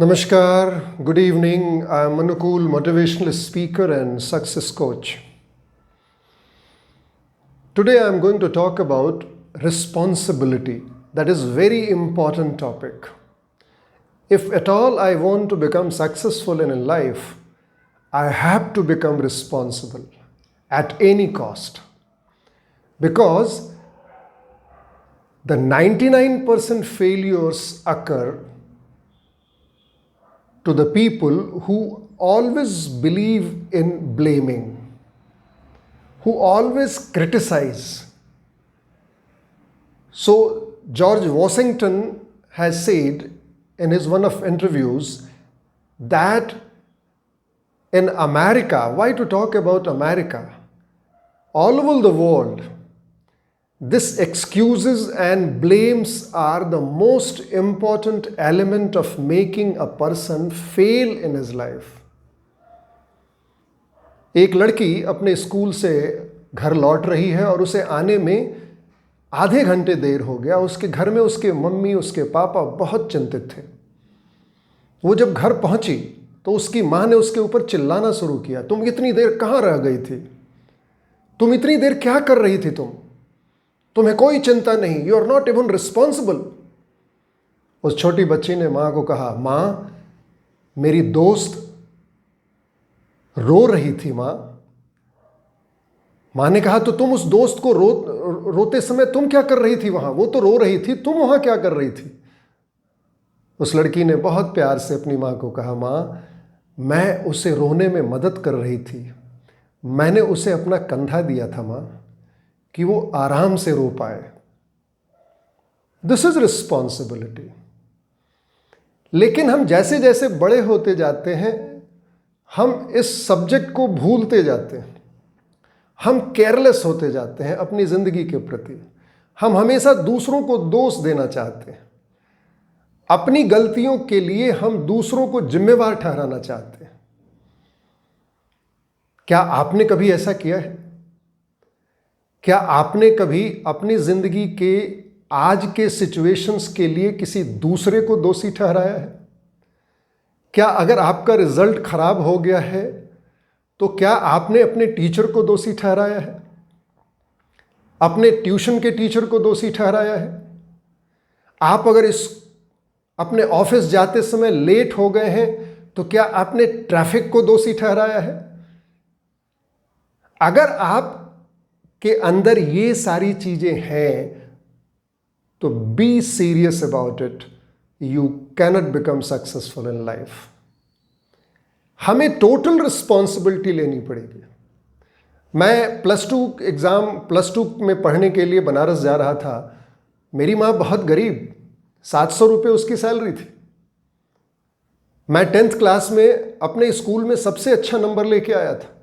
Namaskar, good evening. I am Manukul, motivational speaker and success coach. Today I am going to talk about responsibility. That is very important topic. If at all I want to become successful in life, I have to become responsible at any cost. Because the 99% failures occur to the people who always believe in blaming, who always criticize. So George Washington has said in his one of interviews that in America, why to talk about America? All over the world, this excuses and blames are the most important element of making a person fail in his life. एक लड़की अपने school से घर लौट रही है और उसे आने में आधे घंटे देर हो गया। उसके घर में उसके मम्मी, उसके पापा बहुत चिंतित थे। वो जब घर पहुंची तो उसकी माँ ने उसके ऊपर चिल्लाना शुरू किया, तुम इतनी देर कहाँ रह गई थी? तुम इतनी देर क्या कर रही थी? तुम्हें कोई चिंता नहीं, you are not even responsible. उस छोटी बच्ची ने माँ को कहा, माँ मेरी दोस्त रो रही थी। माँ ने कहा, तो तुम उस दोस्त को रोते समय तुम क्या कर रही थी वहां? वो तो रो रही थी, तुम वहां क्या कर रही थी? उस लड़की ने बहुत प्यार से अपनी माँ को कहा, माँ मैं उसे रोने में मदद कर रही थी, मैंने उसे अपना कंधा दिया था माँ, कि वो आराम से रो पाए। This is responsibility. लेकिन हम जैसे जैसे बड़े होते जाते हैं, हम इस सब्जेक्ट को भूलते जाते हैं, हम केयरलेस होते जाते हैं अपनी जिंदगी के प्रति। हम हमेशा दूसरों को दोष देना चाहते हैं, अपनी गलतियों के लिए हम दूसरों को जिम्मेवार ठहराना चाहते हैं। क्या आपने कभी ऐसा किया है? क्या आपने कभी अपनी जिंदगी के आज के सिचुएशंस के लिए किसी दूसरे को दोषी ठहराया है? क्या अगर आपका रिजल्ट खराब हो गया है तो क्या आपने अपने टीचर को दोषी ठहराया है? अपने ट्यूशन के टीचर को दोषी ठहराया है? आप अगर अपने ऑफिस जाते समय लेट हो गए हैं तो क्या आपने ट्रैफिक को दोषी ठहराया है? अगर आप के अंदर ये सारी चीजें हैं तो be serious about it, you cannot become successful in life. हमें टोटल रिस्पॉन्सिबिलिटी लेनी पड़ेगी। मैं प्लस टू में पढ़ने के लिए बनारस जा रहा था। मेरी माँ बहुत गरीब, 700 रुपये उसकी सैलरी थी। मैं 10th क्लास में अपने स्कूल में सबसे अच्छा नंबर लेके आया था।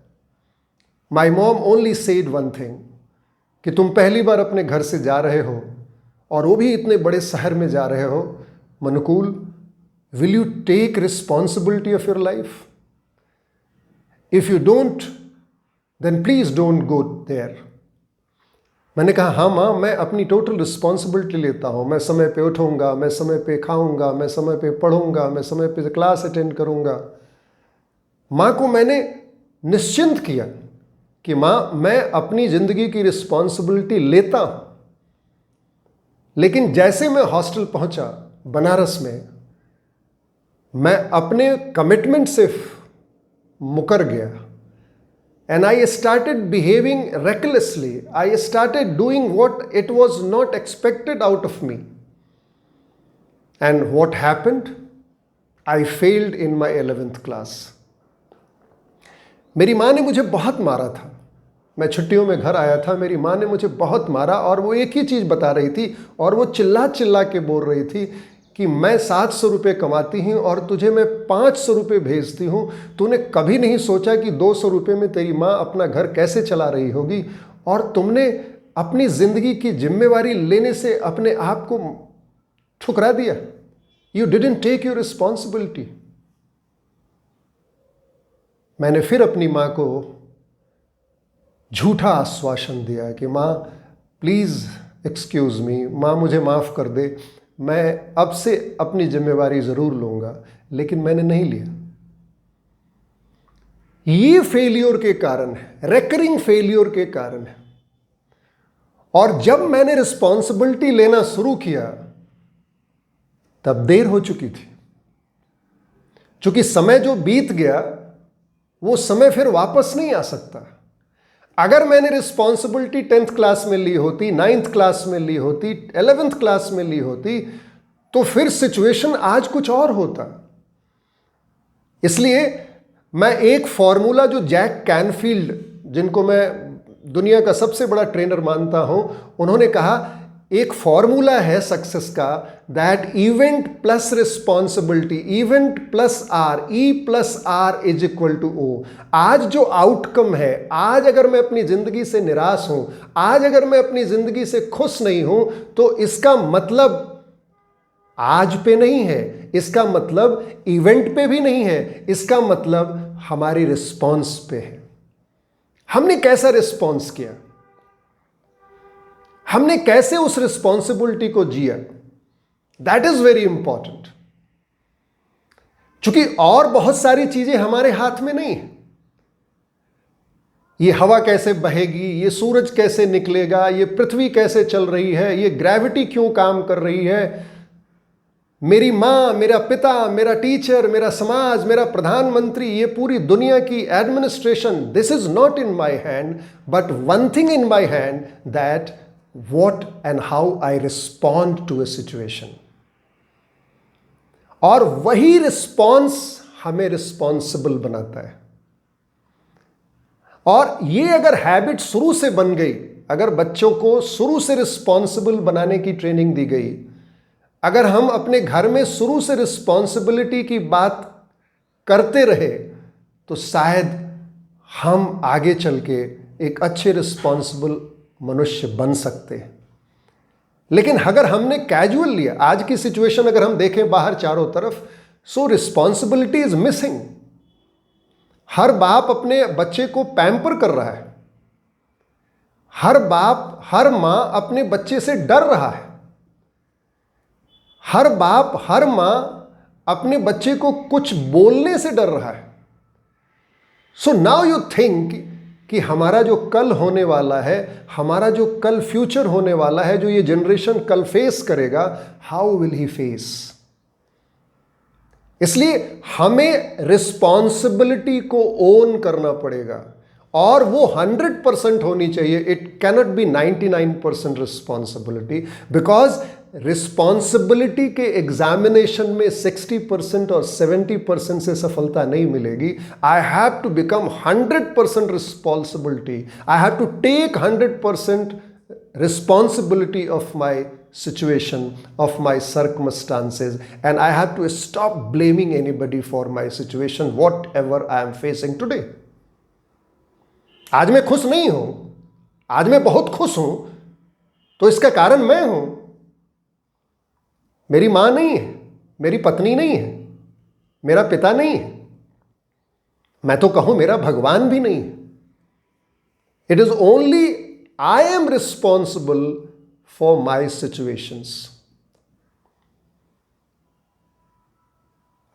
My mom only said one thing, कि तुम पहली बार अपने घर से जा रहे हो और वो भी इतने बड़े शहर में जा रहे हो, Manukul, will you take responsibility of your life? If you don't then please don't go there. मैंने कहा, हाँ माँ, मैं अपनी टोटल रिस्पॉन्सिबिलिटी लेता हूँ। मैं समय पे उठूंगा, मैं समय पे खाऊंगा, मैं समय पे पढ़ूंगा, मैं समय पे क्लास अटेंड करूंगा। माँ को मैंने निश्चिंत किया कि माँ मैं अपनी जिंदगी की रिस्पॉन्सिबिलिटी लेता हूं। लेकिन जैसे मैं हॉस्टल पहुंचा बनारस में, मैं अपने कमिटमेंट से मुकर गया। And I started behaving recklessly. I started doing what it was not expected out of me. And what happened? I failed in my 11th class. मेरी माँ ने मुझे बहुत मारा था। मैं छुट्टियों में घर आया था, मेरी माँ ने मुझे बहुत मारा और वो एक ही चीज़ बता रही थी और वो चिल्ला चिल्ला के बोल रही थी कि मैं 700 रुपये कमाती हूँ और तुझे मैं 500 रुपये भेजती हूँ। तूने कभी नहीं सोचा कि 200 रुपये में तेरी माँ अपना घर कैसे चला रही होगी, और तुमने अपनी ज़िंदगी की जिम्मेवारी लेने से अपने आप को ठुकरा दिया। You didn't take your responsibility. मैंने फिर अपनी माँ को झूठा आश्वासन दिया कि माँ प्लीज़ एक्सक्यूज़ मी, माँ मुझे माफ़ कर दे, मैं अब से अपनी जिम्मेवारी जरूर लूंगा, लेकिन मैंने नहीं लिया। ये फेलियर के कारण है, रेकरिंग फेलियर के कारण है। और जब मैंने रिस्पॉन्सिबिलिटी लेना शुरू किया तब देर हो चुकी थी, क्योंकि समय जो बीत गया वो समय फिर वापस नहीं आ सकता। अगर मैंने रिस्पॉन्सिबिलिटी 10th क्लास में ली होती, 9th क्लास में ली होती, 11th क्लास में ली होती, तो फिर सिचुएशन आज कुछ और होता। इसलिए मैं एक फॉर्मूला जो जैक कैनफील्ड, जिनको मैं दुनिया का सबसे बड़ा ट्रेनर मानता हूं, उन्होंने कहा एक फॉर्मूला है सक्सेस का, that event plus responsibility, event plus R, E plus R is equal to O. आज जो आउटकम है, आज अगर मैं अपनी जिंदगी से निराश हूं, आज अगर मैं अपनी जिंदगी से खुश नहीं हूं, तो इसका मतलब आज पे नहीं है, इसका मतलब इवेंट पे भी नहीं है, इसका मतलब हमारी रिस्पॉन्स पे है। हमने कैसा रिस्पॉन्स किया, हमने कैसे उस रिस्पॉन्सिबिलिटी को जिया, दैट इज वेरी इंपॉर्टेंट। क्योंकि और बहुत सारी चीजें हमारे हाथ में नहीं है। ये हवा कैसे बहेगी, ये सूरज कैसे निकलेगा, ये पृथ्वी कैसे चल रही है, ये ग्रेविटी क्यों काम कर रही है, मेरी माँ, मेरा पिता, मेरा टीचर, मेरा समाज, मेरा प्रधानमंत्री, ये पूरी दुनिया की administration, this is not in my hand, but one thing in my hand, that what and how I respond to a situation। और वही रिस्पॉन्स हमें रिस्पॉन्सिबल बनाता है। और ये अगर हैबिट शुरू से बन गई, अगर बच्चों को शुरू से रिस्पॉन्सिबल बनाने की ट्रेनिंग दी गई, अगर हम अपने घर में शुरू से रिस्पॉन्सिबिलिटी की बात करते रहे, तो शायद हम आगे चल के एक अच्छे रिस्पॉन्सिबल मनुष्य बन सकते हैं। लेकिन अगर हमने कैजुअल लिया, आज की सिचुएशन अगर हम देखें बाहर चारों तरफ, सो रिस्पॉन्सिबिलिटी इज मिसिंग। हर बाप अपने बच्चे को पैम्पर कर रहा है, हर बाप, हर मां अपने बच्चे से डर रहा है, हर बाप, हर मां अपने बच्चे को कुछ बोलने से डर रहा है। सो नाउ यू थिंक कि हमारा जो कल होने वाला है, हमारा जो कल फ्यूचर होने वाला है, जो ये जनरेशन कल फेस करेगा, हाउ विल ही फेस। इसलिए हमें रिस्पॉन्सिबिलिटी को ओन करना पड़ेगा, और वो 100% होनी चाहिए। It cannot be 99% responsibility, because responsibility के एग्जामिनेशन में 60% और 70% से सफलता नहीं मिलेगी। I have to become 100% responsibility, I have to take 100% responsibility of my situation, of my circumstances, and I have to stop blaming anybody for my situation, whatever I am facing today. आज मैं खुश नहीं हूं, आज मैं बहुत खुश हूं, तो इसका कारण मैं हूं, मेरी मां नहीं है, मेरी पत्नी नहीं है, मेरा पिता नहीं है, मैं तो कहूं मेरा भगवान भी नहीं है। It is only I am responsible for my situations।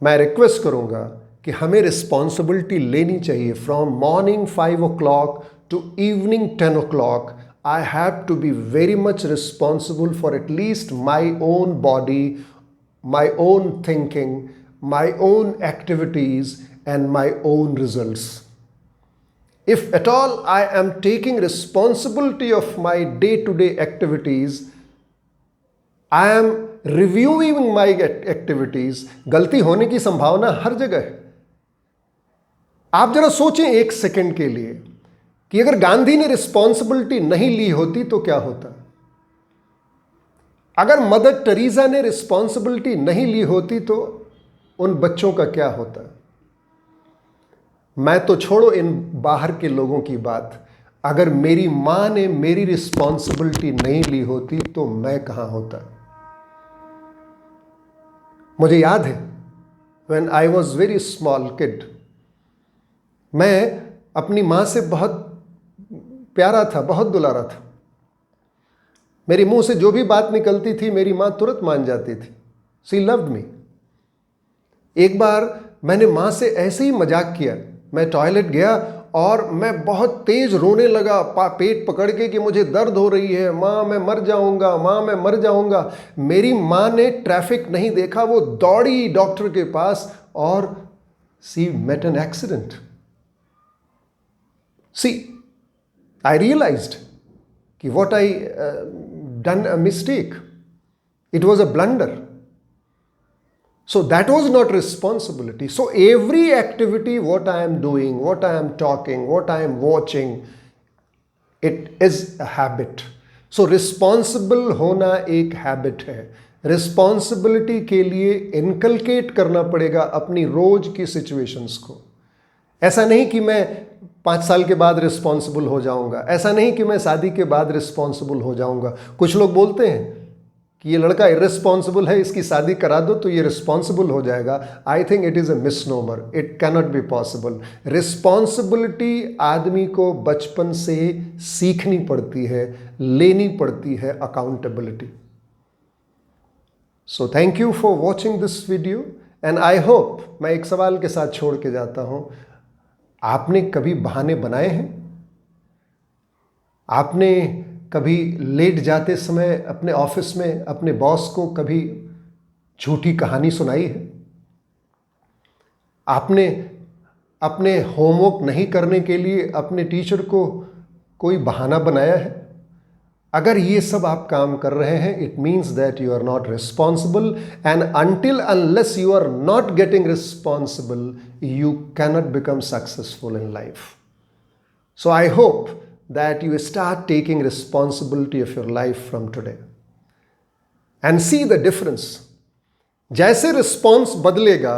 मैं रिक्वेस्ट करूंगा कि हमें रिस्पॉन्सिबिलिटी लेनी चाहिए। From morning 5 o'clock to evening 10 o'clock, I have to be very much responsible for at least my own body, my own thinking, my own activities, and my own results. If at all I am taking responsibility of my day-to-day activities, I am reviewing my activities, गलती होने की संभावना हर जगह है। आप जरा सोचें एक सेकंड के लिए कि अगर गांधी ने रिस्पॉन्सिबिलिटी नहीं ली होती तो क्या होता, अगर मदर टेरेसा ने रिस्पॉन्सिबिलिटी नहीं ली होती तो उन बच्चों का क्या होता। मैं तो छोड़ो इन बाहर के लोगों की बात, अगर मेरी मां ने मेरी रिस्पॉन्सिबिलिटी नहीं ली होती तो मैं कहां होता। मुझे याद है when I was very small kid, मैं अपनी मां से बहुत प्यारा था, बहुत दुलारा था। मेरे मुंह से जो भी बात निकलती थी मेरी माँ तुरंत मान जाती थी। She loved me. एक बार मैंने माँ से ऐसे ही मजाक किया, मैं टॉयलेट गया और मैं बहुत तेज रोने लगा, पेट पकड़ के कि मुझे दर्द हो रही है, माँ मैं मर जाऊंगा, माँ मैं मर जाऊंगा। मेरी माँ ने ट्रैफिक नहीं देखा, वो दौड़ी डॉक्टर के पास और she met an accident. See I realised कि what I done a mistake. It was a blunder. So that was not responsibility. So every activity, what I am doing, what I am talking, what I am watching, it is a habit. So responsible होना एक habit है। Responsibility के लिए inculcate करना पड़ेगा अपनी रोज की situations को। ऐसा नहीं कि मैं 5 साल के बाद रिस्पॉन्सिबल हो जाऊंगा, ऐसा नहीं कि मैं शादी के बाद रिस्पॉन्सिबल हो जाऊंगा। कुछ लोग बोलते हैं कि ये लड़का इररिस्पॉन्सिबल है, इसकी शादी करा दो तो ये रिस्पॉन्सिबल हो जाएगा। I think it is a misnomer, it cannot be possible. Responsibility आदमी को बचपन से सीखनी पड़ती है, लेनी पड़ती है accountability. So thank you for watching this video and I hope, मैं एक सवाल के साथ छोड़ के जाता हूं, आपने कभी बहाने बनाए हैं? आपने कभी लेट जाते समय अपने ऑफिस में अपने बॉस को कभी झूठी कहानी सुनाई है? आपने अपने होमवर्क नहीं करने के लिए अपने टीचर को कोई बहाना बनाया है? अगर ये सब आप काम कर रहे हैं, it means that you are not responsible and until unless you are not getting responsible you cannot become successful in life. So I hope that you start taking responsibility of your life from today and see the difference. जैसे response बदलेगा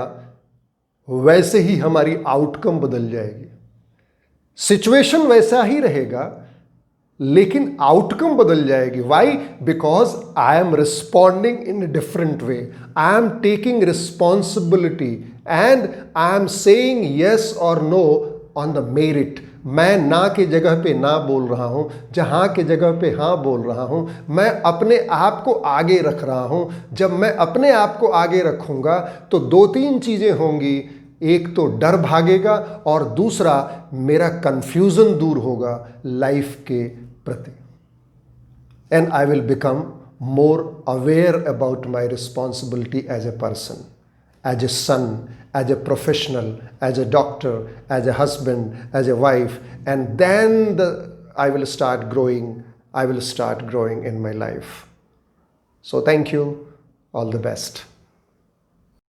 वैसे ही हमारी outcome बदल जाएगी। Situation वैसा ही रहेगा लेकिन outcome बदल जाएगी। Why? Because I am responding in a different way, I am taking responsibility and I am saying yes और नो ऑन द मेरिट। मैं ना के जगह पे ना बोल रहा हूं, जहां के जगह पे हाँ बोल रहा हूं। मैं अपने आप को आगे रख रहा हूं। जब मैं अपने आप को आगे रखूंगा तो 2-3 चीजें होंगी। एक तो डर भागेगा और दूसरा मेरा कंफ्यूजन दूर होगा लाइफ के प्रति। And I will become more aware about my responsibility as a person, as a son, as a professional, as a doctor, as a husband, as a wife, and then I will start growing in my life. So thank you, all the best.